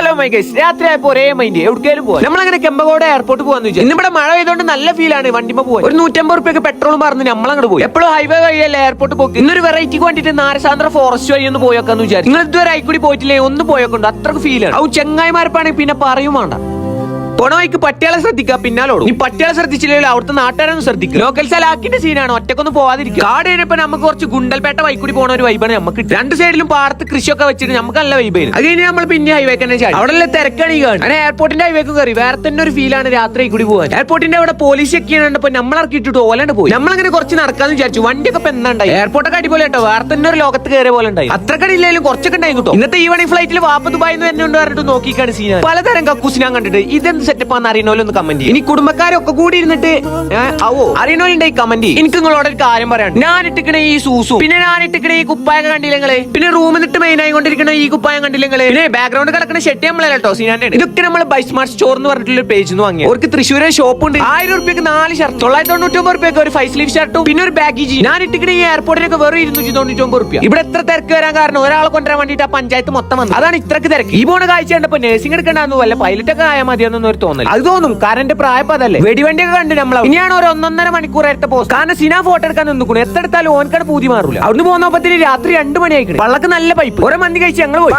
Hello my guys, രാത്രിയായപ്പോ ഒരേ mind എവിടേലും പോകാം. നമ്മളങ്ങനെ കെമ്പകോട് എയർപോർട്ട് പോകാന്ന് വെച്ചാൽ ഇന്നിവിടെ മഴ പെയ്തോണ്ട് നല്ല ഫീലാണ് വണ്ടിമ പോകാൻ. ഒരു 150 റുപ്യക്ക് പെട്രോൾ മറന്ന് നമ്മളങ്ങോട്ട് പോയി. എപ്പോഴും ഹൈവേ വഴിയല്ലേ എയർപോർട്ട് പോക്ക്. ഇന്നൊരു വെറൈറ്റിക്ക് വേണ്ടിട്ട് നാരസാന്ദ്ര ഫോറസ്റ്റ് വഴി ഒന്ന് പോയോക്കാന്ന് വിചാരിച്ചു. നിങ്ങൾ ഇതുവരെ ആയിക്കൂടി പോയിട്ടില്ലേ? ഒന്ന് പോയോക്കുണ്ട്. അത്രക്ക് ഫീലാണ്. ഔ ചെങ്ങായിമാർപ്പാണെങ്കിൽ പിന്നെ പറയും വേണ്ട. പോണ വഴിക്ക് പട്ടികളെ ശ്രദ്ധിക്കുക, പിന്നാലോടും. ഈ പട്ടികളെ ശ്രദ്ധിച്ചില്ലെങ്കിൽ അവിടുത്തെ നാട്ടുകാരൊന്നും ശ്രദ്ധിക്കുക. ലോക്കൽ സലാക്കിന്റെ സീനാണ്, ഒറ്റക്കൊന്നും പോവാതിരിക്കുക. കാട് കഴിഞ്ഞപ്പോ നമുക്ക് കുറച്ച് ഗുണ്ടൽപേട്ട വൈക്കൂടി പോണ ഒരു വൈബാണ് നമുക്ക്. രണ്ട് സൈഡിലും പാടത്ത് കൃഷിയൊക്കെ വെച്ചിട്ട് നമുക്ക് നല്ല വൈബായിരുന്നു. അത് കഴിഞ്ഞ് നമ്മൾ പിന്നെ ഹൈവേക്ക് തന്നെ ചാടി. അവിടെ തിരക്കാണ് കാണും. അങ്ങനെ എയർപോർട്ടിന്റെ ഹൈവേക്ക് കയറി. വേറെ തന്നെ ഒരു ഫീലാണ് രാത്രി കൂടി പോകാൻ. എയർപോർട്ടിന്റെ അവിടെ പോലീസ് ചെക്ക് ചെയ്യാണ്ടപ്പോ നമ്മൾ ഇറക്കിയിട്ട് ഓലാണ്ട് പോയി. നമ്മളങ്ങനെ കുറച്ച് നടക്കാന്ന് വിചാരിച്ചു. വണ്ടിയൊക്കെ ഇപ്പൊ എന്തായി. എയർപോർട്ടൊക്കെ അടിപൊളി കേട്ടോ. വേറെ തന്നെ ഒരു ലോകത്ത് കയറിയ പോലെ ഉണ്ടായി. അത്രക്കടിയില്ലെങ്കിലും കുറച്ചൊക്കെ ഉണ്ടായി കിട്ടും. ഇന്നത്തെ ഈവനിംഗ് ഫ്ലൈറ്റിൽ വാപ്പ ദുബായിന്ന് തന്നെ ഉണ്ട് പറഞ്ഞിട്ട് നോക്കിക്കാണ് സീന. പലതരം കക്കൂസ് ഞാൻ കണ്ടിട്ട് ഇതെന്ത് സെറ്റപ്പ് ആണെന്ന് അറിയണോലൊന്ന് കമന്റ് ചെയ്യും. ഇനി കുടുംബക്കാരൊക്കെ കൂടി ഇരുന്നിട്ട് അറിയണോലുണ്ടായി കമന്റ് ചെയ്യും. എനിക്ക് നിങ്ങളോട് ഒരു കാര്യം പറയാം. ഞാൻ ഇട്ടിക്കണ ഈ സൂസും പിന്നെ ഞാൻ ഇട്ടിക്കണ ഈ കുപ്പായം കണ്ടില്ലെങ്ങള്, പിന്നെ റൂമിൽ നിന്നിട്ട് മെയിൻ ആയിക്കൊണ്ടിരിക്കണ ഈ കുപ്പായം കണ്ടില്ലെങ്ങള്, പിന്നെ ബാക്ക്ഗ്രൗണ്ട് കിടക്കുന്ന ഷെട്ടി നമ്മളല്ലോ സീനാന്റെ. ഇതൊക്കെ നമ്മൾ ബൈ സ്മാർട്ട് സ്റ്റോർ എന്ന് പറഞ്ഞിട്ടുള്ള പേജ് നിന്ന് വാങ്ങി. അവർക്ക് തൃശ്ശൂരെ ഷോപ്പ് ഉണ്ട്. 1000 റുപ്യക്ക് 4 ഷർട്ട്, 999 റുപ്യക്ക് ഒരു 5 സ്ലീവ് ഷർട്ടും പിന്നെ ഒരു ബാഗേജ്. ഞാൻ ഇട്ടിക്കണ ഈ എയർപോർട്ടിനൊക്കെ വെറും 299 റുപ്യ. ഇവിടെ എത്ര തിരക്ക് വരാൻ കാരണം ഒരാളെ കൊണ്ടുവരാൻ വേണ്ടിട്ട് ആ പഞ്ചായത്ത് മൊത്തം വന്നു. അതാണ് ഇത്രക്ക് തിരക്ക്. ഈ പോണ കാഴ്ച കണ്ടപ്പോ നഴ്സിംഗ് എടുക്കണ്ടെന്ന് വല്ല പൈലറ്റ് ഒക്കെ ആയാൽ മതിയെന്നൊന്നും ഒരു തോന്നൽ. അത് തോന്നും, കാരണം എന്റെ പ്രായപ്പോ അതല്ലേ. വെടിവണ്ടിയൊക്കെ കണ്ട് നമ്മൾ ഇനിയാണ് ഒരു 1.5 മണിക്കൂർ എടുത്ത പോസ്റ്റ്. കാരണം സിനാ ഫോട്ടോ എടുക്കാൻ നിൽക്കുന്നു. എത്ര എടുത്താലും ഓൻക്കടെ പൂതി മാറൂല. അവിടുന്ന് പോകുന്നപ്പത്തിന് രാത്രി 2 മണി ആയിക്കണേ. വള്ളക്ക് നല്ല പൈപ്പ്. ഓരോ മന്തി കഴിച്ച് ഞങ്ങൾ പോയി.